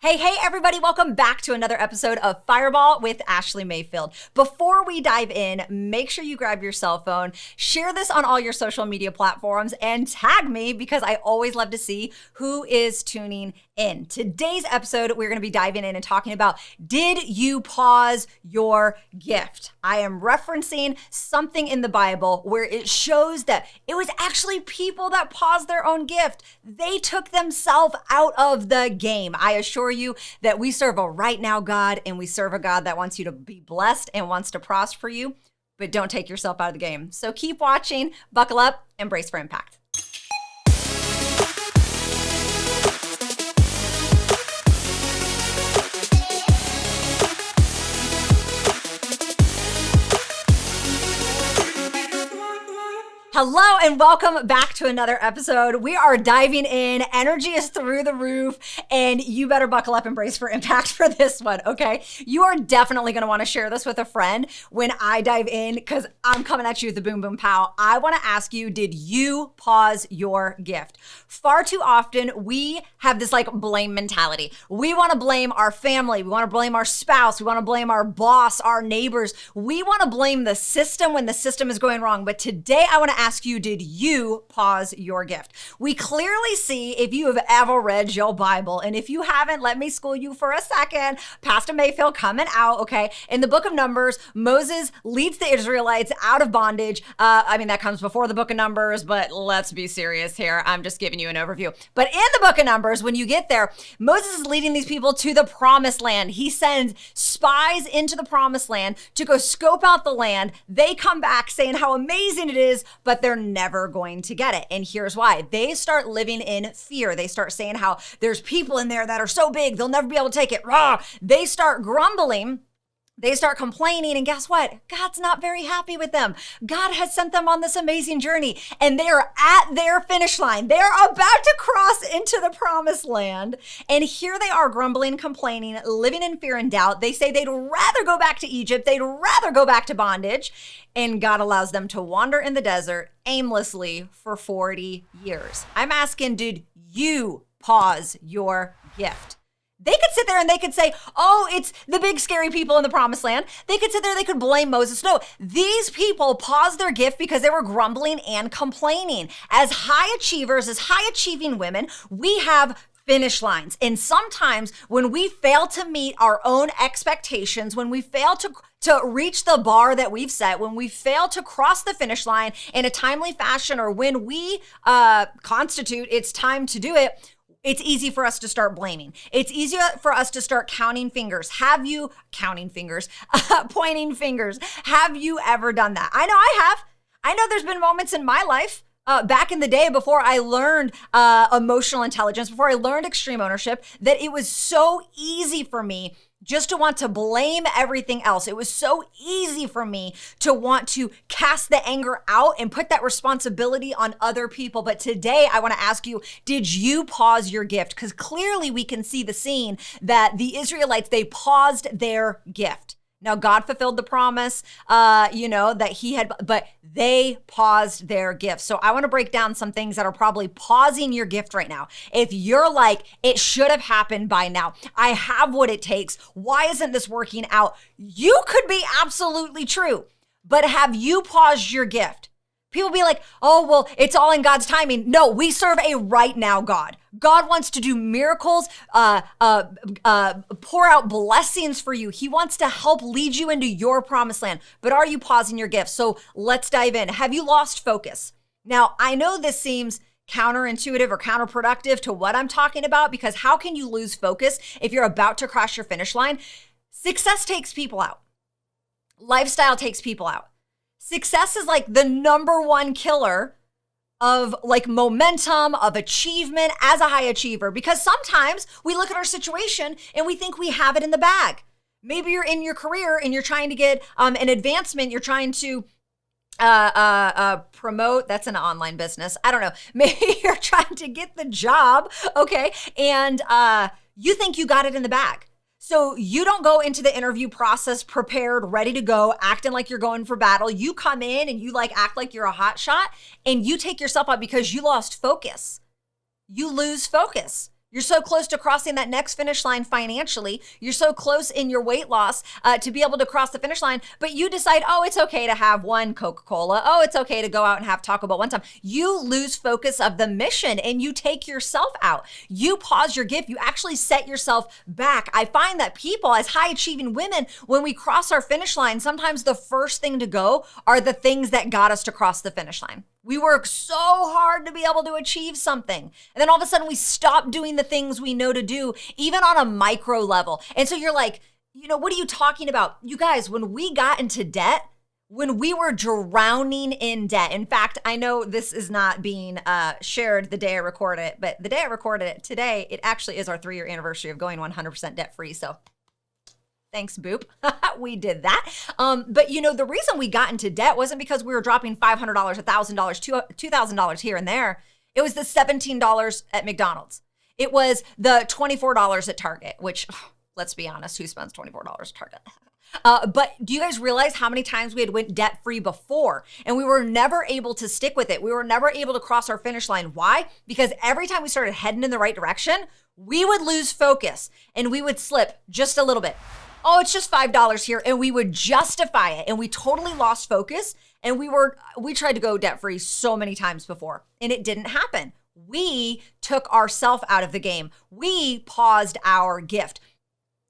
Hey, everybody, welcome back to another episode of Fireball with Ashleigh Mayfield. Before we dive in, make sure you grab your cell phone, share this on all your social media platforms, and tag me because I always love to see who is tuning in. Today's episode, we're going to be diving in and talking about, did you pause your gift? I am referencing something in the Bible where it shows that it was actually people that paused their own gift. They took themselves out of the game. I assure you that we serve a right now God, and we serve a God that wants you to be blessed and wants to prosper you, but don't take yourself out of the game. So keep watching, buckle up, and brace for impact. Hello and welcome back to another episode. We are diving in. Energy is through the roof, and you better buckle up and brace for impact for this one, okay? You are definitely going to want to share this with a friend when I dive in because I'm coming at you with the boom, boom, pow. I want to ask you, did you pause your gift? Far too often, we have this like blame mentality. We want to blame our family. We want to blame our spouse. We want to blame our boss, our neighbors. We want to blame the system when the system is going wrong. But today I want to ask you, did you pause your gift? We clearly see if you have ever read your Bible, and if you haven't, let me school you for a second. Pastor Mayfield coming out, okay? In the book of Numbers, Moses leads the Israelites out of bondage. That comes before the book of Numbers, but let's be serious here. I'm just giving you an overview. But in the book of Numbers, when you get there, Moses is leading these people to the promised land. He sends spies into the promised land to go scope out the land. They come back saying how amazing it is, but they're never going to get it. And here's why. They start living in fear. They start saying how there's people in there that are so big, they'll never be able to take it. Rah! They start grumbling. They start complaining, and guess what? God's not very happy with them. God has sent them on this amazing journey, and they are at their finish line. They're about to cross into the promised land, and here they are grumbling, complaining, living in fear and doubt. They say they'd rather go back to Egypt. They'd rather go back to bondage, and God allows them to wander in the desert aimlessly for 40 years. I'm asking, did you pause your gift? They could sit there and they could say, oh, it's the big scary people in the promised land. They could sit there, they could blame Moses. No, these people paused their gift because they were grumbling and complaining. As high achievers, as high achieving women, we have finish lines. And sometimes when we fail to meet our own expectations, when we fail to reach the bar that we've set, when we fail to cross the finish line in a timely fashion, or when we constitute it's time to do it, it's easy for us to start blaming. It's easier for us to start counting fingers. Pointing fingers. Have you ever done that? I know I have. I know there's been moments in my life back in the day before I learned emotional intelligence, before I learned extreme ownership, that it was so easy for me just to want to blame everything else. It was so easy for me to want to cast the anger out and put that responsibility on other people. But today I want to ask you, did you pause your gift? Because clearly we can see the scene that the Israelites, they paused their gift. Now, God fulfilled the promise, that he had, but they paused their gift. So I want to break down some things that are probably pausing your gift right now. If you're like, it should have happened by now, I have what it takes, why isn't this working out? You could be absolutely true, but have you paused your gift? People be like, oh, well, it's all in God's timing. No, we serve a right now God. God wants to do miracles, pour out blessings for you. He wants to help lead you into your promised land. But are you pausing your gift? So let's dive in. Have you lost focus? Now, I know this seems counterintuitive or counterproductive to what I'm talking about, because how can you lose focus if you're about to cross your finish line? Success takes people out. Lifestyle takes people out. Success is like the number one killer of like momentum, of achievement as a high achiever, because sometimes we look at our situation and we think we have it in the bag. Maybe you're in your career and you're trying to get an advancement. You're trying to promote. That's an online business. I don't know. Maybe you're trying to get the job. Okay. And you think you got it in the bag. So you don't go into the interview process prepared, ready to go, acting like you're going for battle. You come in and you like act like you're a hot shot, and you take yourself out because you lost focus. You lose focus. You're so close to crossing that next finish line financially. You're so close in your weight loss to be able to cross the finish line, but you decide, oh, it's okay to have one Coca-Cola. Oh, it's okay to go out and have Taco Bell one time. You lose focus of the mission and you take yourself out. You pause your gift. You actually set yourself back. I find that people, as high achieving women, when we cross our finish line, sometimes the first thing to go are the things that got us to cross the finish line. We work so hard to be able to achieve something. And then all of a sudden we stop doing the things we know to do, even on a micro level. And so you're like, what are you talking about? You guys, when we got into debt, when we were drowning in debt, in fact, I know this is not being shared the day I record it, but the day I recorded it today, it actually is our 3-year anniversary of going 100% debt free. So thanks, Boop. We did that. But the reason we got into debt wasn't because we were dropping $500, $1,000, $2,000 here and there. It was the $17 at McDonald's. It was the $24 at Target, which, let's be honest, who spends $24 at Target? But do you guys realize how many times we had went debt-free before and we were never able to stick with it? We were never able to cross our finish line. Why? Because every time we started heading in the right direction, we would lose focus and we would slip just a little bit. Oh, it's just $5 here. And we would justify it. And we totally lost focus. And we tried to go debt free so many times before and it didn't happen. We took ourselves out of the game. We paused our gift.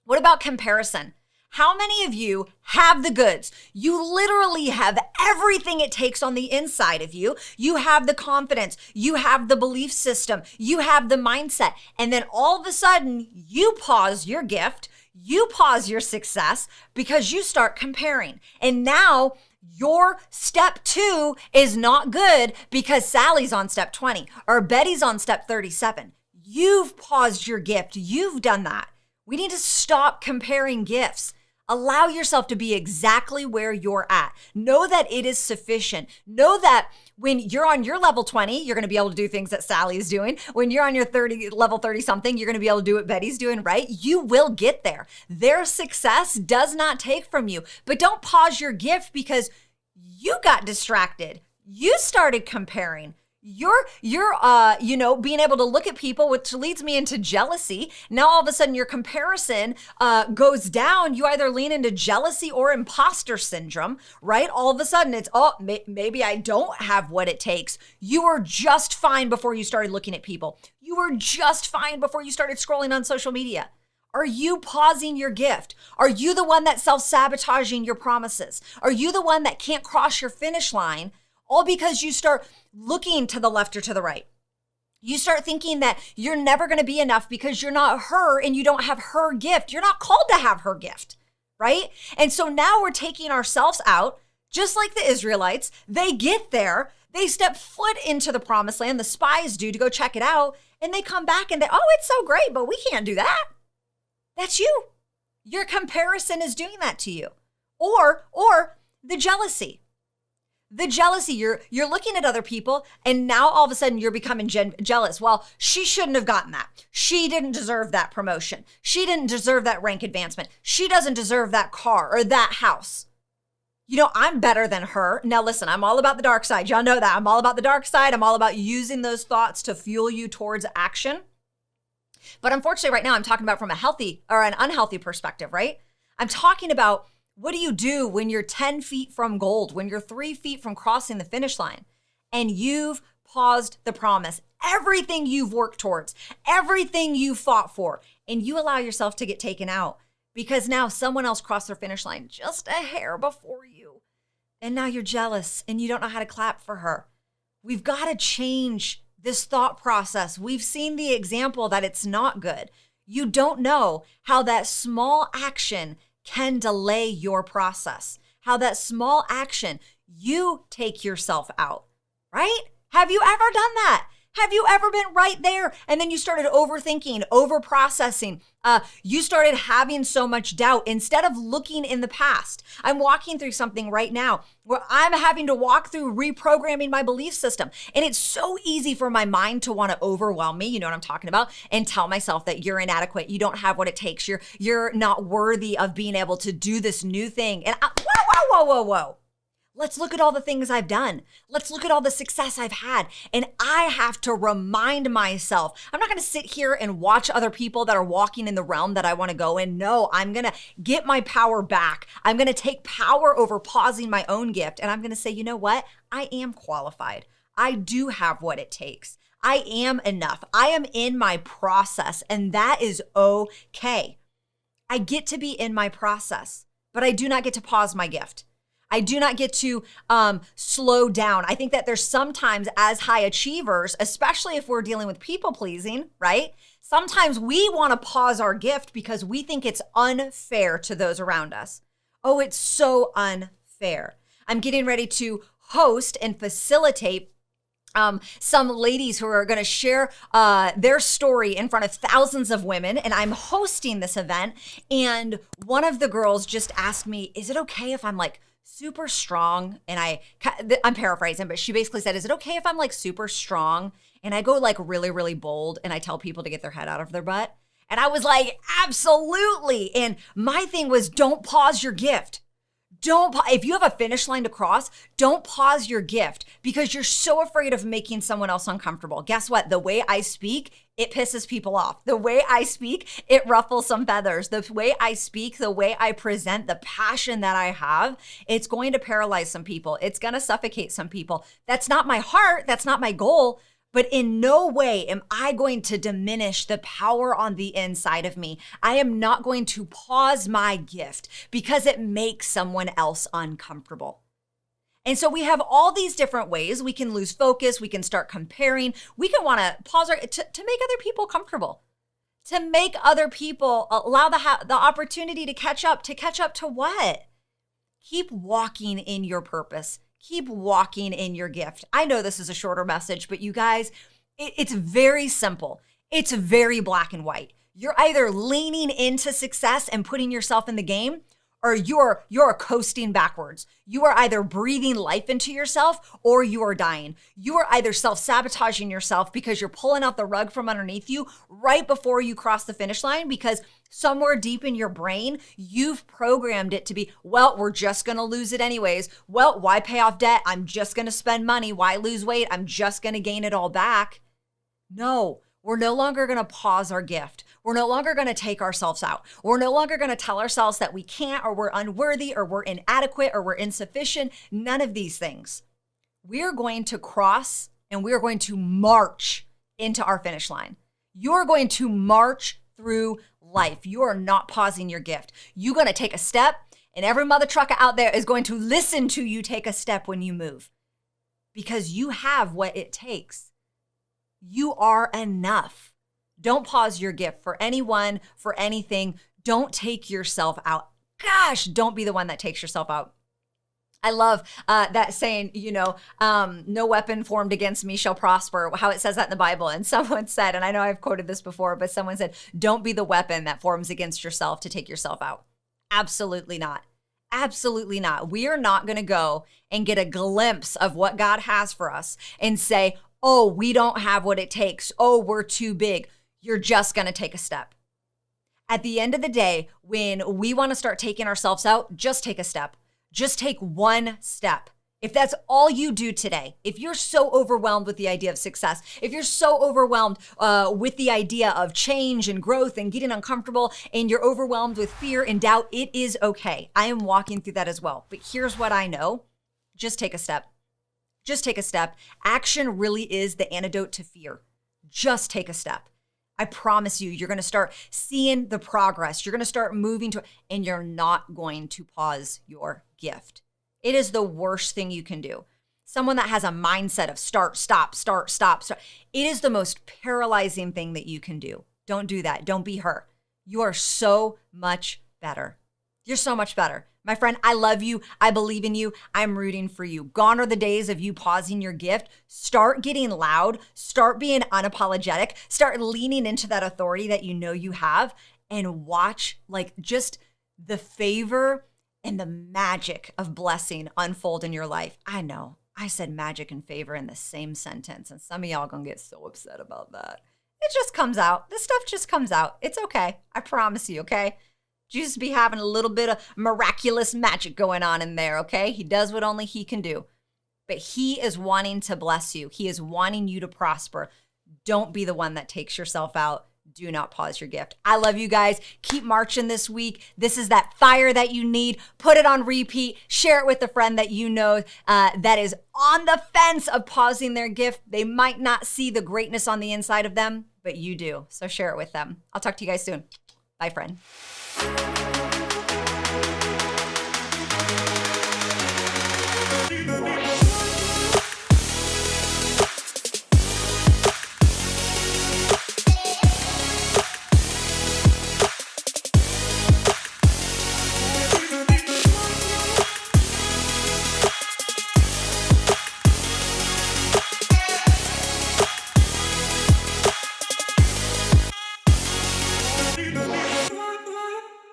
What about comparison? How many of you have the goods? You literally have everything it takes on the inside of you. You have the confidence. You have the belief system. You have the mindset. And then all of a sudden you pause your gift. You pause your success because you start comparing. And now your step 2 is not good because Sally's on step 20 or Betty's on step 37. You've paused your gift. You've done that. We need to stop comparing gifts. Allow yourself to be exactly where you're at. Know that it is sufficient. Know that when you're on your level 20, you're going to be able to do things that Sally is doing. When you're on your level 30 something, you're going to be able to do what Betty's doing, right? You will get there. Their success does not take from you, but don't pause your gift because you got distracted. You started comparing. You're being able to look at people, which leads me into jealousy. Now, all of a sudden, your comparison goes down. You either lean into jealousy or imposter syndrome, right? All of a sudden, it's, maybe I don't have what it takes. You were just fine before you started looking at people. You were just fine before you started scrolling on social media. Are you pausing your gift? Are you the one that's self-sabotaging your promises? Are you the one that can't cross your finish line? All because you start looking to the left or to the right. You start thinking that you're never going to be enough because you're not her and you don't have her gift. You're not called to have her gift, right? And so now we're taking ourselves out, just like the Israelites. They get there, they step foot into the promised land, the spies do, to go check it out, and they come back and it's so great, but we can't do that. That's you. Your comparison is doing that to you. Or the jealousy. The jealousy, you're looking at other people and now all of a sudden you're becoming jealous. Well, she shouldn't have gotten that. She didn't deserve that promotion. She didn't deserve that rank advancement. She doesn't deserve that car or that house. I'm better than her. Now listen, I'm all about the dark side. Y'all know that. I'm all about the dark side. I'm all about using those thoughts to fuel you towards action. But unfortunately right now I'm talking about from a healthy or an unhealthy perspective, right? I'm talking about what do you do when you're 10 feet from gold, when you're 3 feet from crossing the finish line and you've paused the promise, everything you've worked towards, everything you fought for, and you allow yourself to get taken out because now someone else crossed their finish line just a hair before you. And now you're jealous and you don't know how to clap for her. We've got to change this thought process. We've seen the example that it's not good. You don't know how that small action can delay your process, how that small action, you take yourself out, right? Have you ever done that? Have you ever been right there and then you started overthinking, over-processing? You started having so much doubt instead of looking in the past. I'm walking through something right now where I'm having to walk through reprogramming my belief system. And it's so easy for my mind to want to overwhelm me, you know what I'm talking about, and tell myself that you're inadequate, you don't have what it takes, you're not worthy of being able to do this new thing. And whoa. Let's look at all the things I've done. Let's look at all the success I've had. And I have to remind myself, I'm not going to sit here and watch other people that are walking in the realm that I want to go in. No, I'm going to get my power back. I'm going to take power over pausing my own gift. And I'm going to say, you know what? I am qualified. I do have what it takes. I am enough. I am in my process, and that is okay. I get to be in my process, but I do not get to pause my gift. I do not get to slow down. I think that there's sometimes as high achievers, especially if we're dealing with people pleasing, right? Sometimes we want to pause our gift because we think it's unfair to those around us. Oh, it's so unfair. I'm getting ready to host and facilitate some ladies who are going to share their story in front of thousands of women. And I'm hosting this event. And one of the girls just asked me, is it okay if I'm like super strong? And I'm paraphrasing, but she basically said, is it okay if I'm like super strong and I go like really, really bold and I tell people to get their head out of their butt? And I was like, absolutely. And my thing was, don't pause your gift. If you have a finish line to cross, don't pause your gift because you're so afraid of making someone else uncomfortable. Guess what? The way I speak, it pisses people off. The way I speak, it ruffles some feathers. The way I speak, the way I present, the passion that I have, it's going to paralyze some people. It's going to suffocate some people. That's not my heart. That's not my goal. But in no way am I going to diminish the power on the inside of me. I am not going to pause my gift because it makes someone else uncomfortable. And so we have all these different ways. We can lose focus. We can start comparing. We can want to pause to make other people comfortable, to make other people allow the opportunity to catch up. To catch up to what? Keep walking in your purpose. Keep walking in your gift. I know this is a shorter message, but you guys, it's very simple. It's very black and white. You're either leaning into success and putting yourself in the game, or you're coasting backwards. You are either breathing life into yourself or you are dying. You are either self-sabotaging yourself because you're pulling out the rug from underneath you right before you cross the finish line because somewhere deep in your brain, you've programmed it to be, well, we're just going to lose it anyways. Well, why pay off debt? I'm just going to spend money. Why lose weight? I'm just going to gain it all back. No, we're no longer going to pause our gift. We're no longer going to take ourselves out. We're no longer going to tell ourselves that we can't or we're unworthy or we're inadequate or we're insufficient. None of these things. We're going to cross and we're going to march into our finish line. You're going to march through life. You are not pausing your gift. You're going to take a step, and every mother trucker out there is going to listen to you take a step when you move because you have what it takes. You are enough. Don't pause your gift for anyone, for anything. Don't take yourself out. Gosh, don't be the one that takes yourself out. I love that saying, no weapon formed against me shall prosper, how it says that in the Bible. And someone said, and I know I've quoted this before, but someone said, don't be the weapon that forms against yourself to take yourself out. Absolutely not. Absolutely not. We are not going to go and get a glimpse of what God has for us and say, oh, we don't have what it takes. Oh, we're too big. You're just going to take a step. At the end of the day, when we want to start taking ourselves out, just take a step. Just take one step. If that's all you do today, if you're so overwhelmed with the idea of success, if you're so overwhelmed with the idea of change and growth and getting uncomfortable and you're overwhelmed with fear and doubt, it is okay. I am walking through that as well. But here's what I know. Just take a step. Just take a step. Action really is the antidote to fear. Just take a step. I promise you, you're going to start seeing the progress. You're going to start moving to, and you're not going to pause your gift. It is the worst thing you can do. Someone that has a mindset of start, stop, start, stop, start. It is the most paralyzing thing that you can do. Don't do that. Don't be her. You are so much better. You're so much better. My friend, I love you. I believe in you. I'm rooting for you. Gone are the days of you pausing your gift. Start getting loud. Start being unapologetic. Start leaning into that authority that you know you have and watch just the favor and the magic of blessing unfold in your life. I know I said magic and favor in the same sentence, and some of y'all gonna get so upset about that. It just comes out. This stuff just comes out. It's okay. I promise you, okay? Jesus be having a little bit of miraculous magic going on in there, okay? He does what only he can do. But he is wanting to bless you. He is wanting you to prosper. Don't be the one that takes yourself out. Do not pause your gift. I love you guys. Keep marching this week. This is that fire that you need. Put it on repeat. Share it with a friend that you know that is on the fence of pausing their gift. They might not see the greatness on the inside of them, but you do. So share it with them. I'll talk to you guys soon. Bye, friend.